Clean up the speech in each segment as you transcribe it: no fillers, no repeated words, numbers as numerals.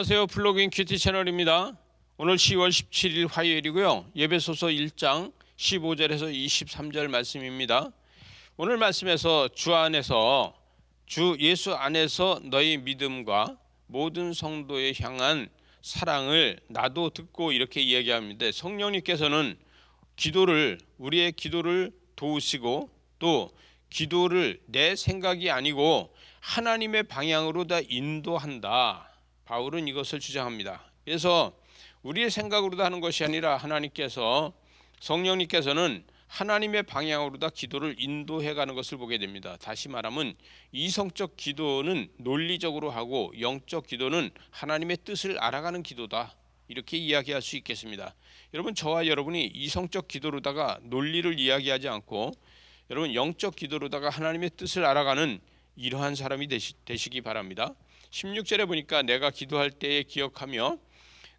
안녕하세요. 플러그인 큐티 채널입니다. 오늘 10월 17일 화요일이고요. 예배소서 1장 15절에서 23절 말씀입니다. 오늘 말씀에서 주 예수 안에서 너희 믿음과 모든 성도에 향한 사랑을 나도 듣고 이렇게 이야기합니다. 성령님께서는 우리의 기도를 도우시고 또 기도를 내 생각이 아니고 하나님의 방향으로 다 인도한다. 바울은 이것을 주장합니다. 그래서 우리의 생각으로 하는 것이 아니라 성령님께서는 하나님의 방향으로 다 기도를 인도해 가는 것을 보게 됩니다. 다시 말하면 이성적 기도는 논리적으로 하고 영적 기도는 하나님의 뜻을 알아가는 기도다. 이렇게 이야기할 수 있겠습니다. 여러분, 저와 여러분이 이성적 기도로다가 논리를 이야기하지 않고 여러분 영적 기도로다가 하나님의 뜻을 알아가는 이러한 사람이 되시기 바랍니다. 16절에 보니까 내가 기도할 때에 기억하며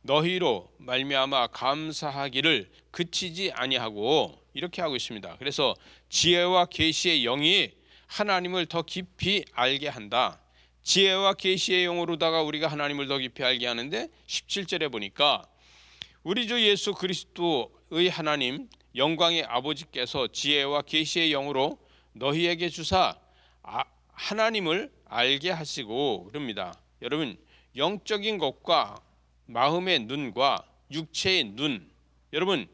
너희로 말미암아 감사하기를 그치지 아니하고 이렇게 하고 있습니다. 그래서 지혜와 계시의 영이 하나님을 더 깊이 알게 한다. 지혜와 계시의 영으로다가 우리가 하나님을 더 깊이 알게 하는데 17절에 보니까 우리 주 예수 그리스도의 하나님 영광의 아버지께서 지혜와 계시의 영으로 너희에게 주사 하나님을 알게 하시고 그럽니다. 여러분, 영적인 것과 마음의 눈과 육체의 눈, 여러분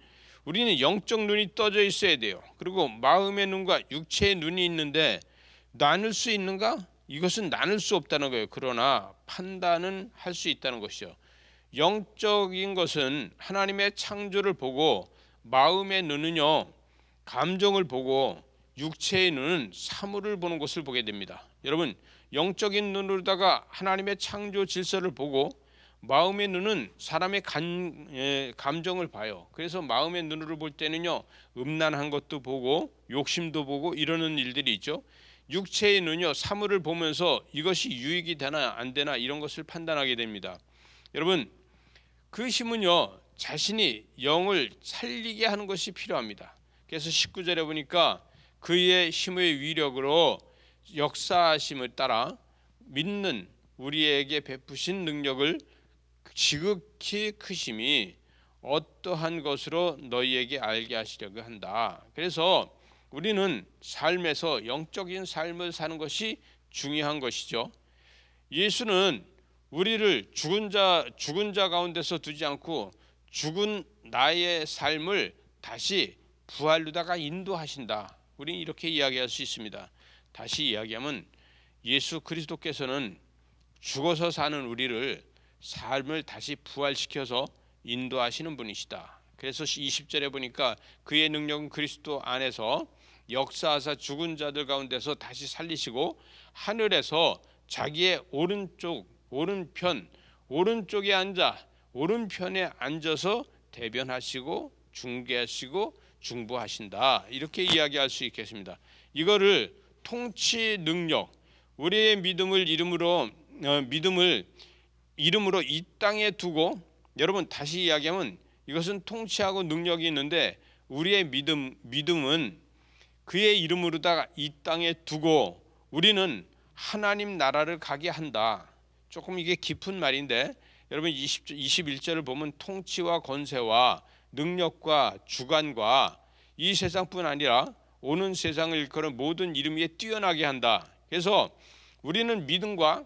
우리는 영적 눈이 떠져 있어야 돼요. 그리고 마음의 눈과 육체의 눈이 있는데 나눌 수 있는가? 이것은 나눌 수 없다는 거예요. 그러나 판단은 할 수 있다는 것이죠. 영적인 것은 하나님의 창조를 보고 마음의 눈은요 감정을 보고 육체의 눈은 사물을 보는 것을 보게 됩니다. 여러분, 영적인 눈으로다가 하나님의 창조 질서를 보고 마음의 눈은 사람의 감정을 봐요. 그래서 마음의 눈으로 볼 때는요 음란한 것도 보고 욕심도 보고 이러는 일들이 있죠. 육체의 눈이요 사물을 보면서 이것이 유익이 되나 안 되나 이런 것을 판단하게 됩니다. 여러분, 그 힘은요 자신이 영을 살리게 하는 것이 필요합니다. 그래서 19절에 보니까 그의 힘의 위력으로 역사하심을 따라 믿는 우리에게 베푸신 능력을 지극히 크심이 어떠한 것으로 너희에게 알게 하시려고 한다. 그래서 우리는 삶에서 영적인 삶을 사는 것이 중요한 것이죠. 예수는 우리를 죽은 자 가운데서 두지 않고 죽은 나의 삶을 다시 부활로다가 인도하신다. 우리는 이렇게 이야기할 수 있습니다. 다시 이야기하면 예수 그리스도께서는 죽어서 사는 우리를 삶을 다시 부활시켜서 인도하시는 분이시다. 그래서 20절에 보니까 그의 능력은 그리스도 안에서 역사하사 죽은 자들 가운데서 다시 살리시고 하늘에서 자기의 오른쪽에 오른편에 앉아서 대변하시고 중계하시고 중보하신다. 이렇게 이야기할 수 있겠습니다. 이거를 통치 능력, 우리의 믿음을 이름으로 이 땅에 두고, 여러분 다시 이야기하면 이것은 통치하고 능력이 있는데 우리의 믿음은 그의 이름으로다가 이 땅에 두고 우리는 하나님 나라를 가게 한다. 조금 이게 깊은 말인데 여러분 21절을 보면 통치와 권세와 능력과 주관과 이 세상뿐 아니라 오는 세상을 일컬은 모든 이름 위에 뛰어나게 한다. 그래서 우리는 믿음과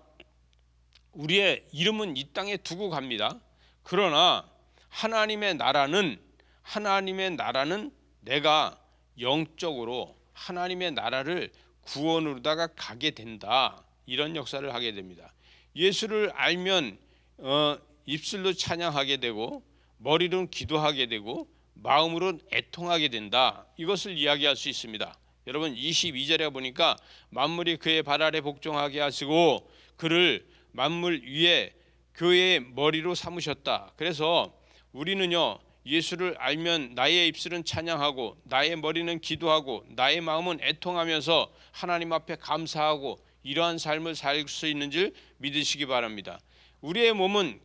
우리의 이름은 이 땅에 두고 갑니다. 그러나 하나님의 나라는 내가 영적으로 하나님의 나라를 구원으로다가 가게 된다. 이런 역사를 하게 됩니다. 예수를 알면 입술로 찬양하게 되고 머리로는 기도하게 되고 마음으로 애통하게 된다. 이것을 이야기할 수 있습니다. 여러분 22절에 보니까 만물이 그의 발 아래 복종하게 하시고 그를 만물 위에 교회의 머리로 삼으셨다. 그래서 우리는요 예수를 알면 나의 입술은 찬양하고 나의 머리는 기도하고 나의 마음은 애통하면서 하나님 앞에 감사하고 이러한 삶을 살 수 있는 줄 믿으시기 바랍니다. 우리의 몸은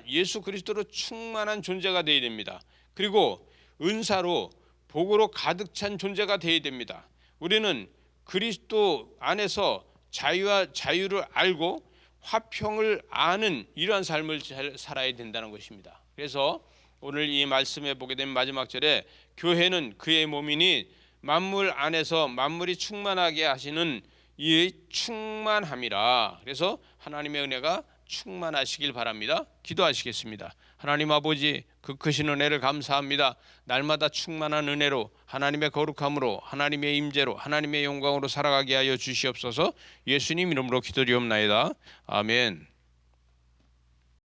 예수 그리스도로 충만한 존재가 되어야 됩니다. 그리고 은사로 복으로 가득 찬 존재가 되어야 됩니다. 우리는 그리스도 안에서 자유를 알고 화평을 아는 이러한 삶을 살아야 된다는 것입니다. 그래서 오늘 이 말씀에 보게 되면 마지막 절에 교회는 그의 몸이니 만물 안에서 만물이 충만하게 하시는 이 충만함이라. 그래서 하나님의 은혜가 충만하시길 바랍니다. 기도하시겠습니다. 하나님 아버지, 그 크신 은혜를 감사합니다. 날마다 충만한 은혜로, 하나님의 거룩함으로, 하나님의 임재로, 하나님의 영광으로 살아가게 하여 주시옵소서. 예수님 이름으로 기도드리옵나이다. 아멘.